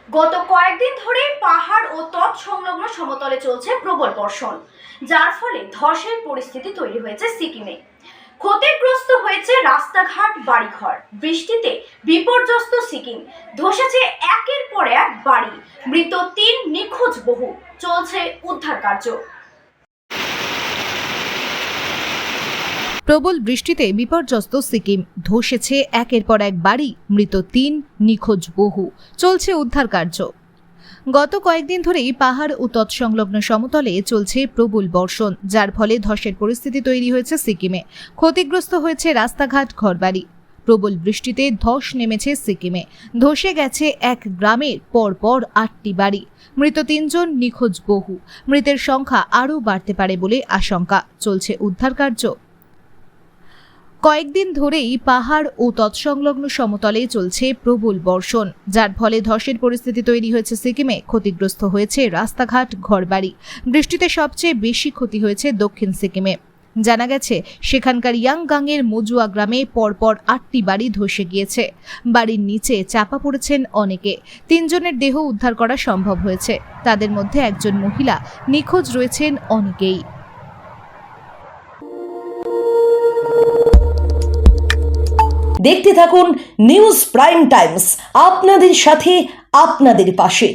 গত কয়েকদিন ধরে পাহাড় ও তৎসংলগ্ন সমতলে চলছে প্রবল বর্ষণ, যার ফলে ধসের পরিস্থিতি তৈরি হয়েছে সিকিমে। ক্ষতিগ্রস্ত হয়েছে রাস্তাঘাট, বাড়িঘর। বৃষ্টিতে বিপর্যস্ত সিকিম, ধসেছে একের পর এক বাড়ি, মৃত ৩, নিখোঁজ বহু। চলছে উদ্ধার কার্য। প্রবল বৃষ্টিতে বিপর্যস্ত সিকিম, ধসেছে একের পর এক বাড়ি, মৃত ৩, নিখোঁজ বহু। চলছে উদ্ধার কার্য। গত কয়েকদিন ধরেই পাহাড় ও তৎসংলগ্ন সমতলে চলছে প্রবল বর্ষণ, যার ফলে ধসের পরিস্থিতি তৈরি হয়েছে সিকিমে। ক্ষতিগ্রস্ত হয়েছে রাস্তাঘাট, ঘরবাড়ি। প্রবল বৃষ্টিতে ধস নেমেছে সিকিমে। ধসে গেছে এক গ্রামের পরপর ৮টি বাড়ি, মৃত ৩ জন, নিখোঁজ বহু। মৃতের সংখ্যা আরও বাড়তে পারে বলে আশঙ্কা। চলছে উদ্ধার কার্য। কয়েকদিন ধরেই পাহাড় ও তৎসংলগ্ন সমতলে চলছে প্রবল বর্ষণ, যার ফলে ধসের পরিস্থিতি তৈরি হয়েছে সিকিমে। ক্ষতিগ্রস্ত হয়েছে রাস্তাঘাট, ঘরবাড়ি। বৃষ্টিতে সবচেয়ে বেশি ক্ষতি হয়েছে দক্ষিণ সিকিমে। জানা গেছে, সেখানকার ইয়াংগাংয়ের মজুয়া গ্রামে পরপর ৮টি বাড়ি ধসে গিয়েছে। বাড়ির নিচে চাপা পড়েছেন অনেকে। ৩ জনের দেহ উদ্ধার করা সম্ভব হয়েছে। তাদের মধ্যে একজন মহিলা, নিখোঁজ রয়েছেন অনেকেই। দেখতে থাকুন নিউজ প্রাইম টাইমস, আপনাদের সাথে, আপনাদের পাশে।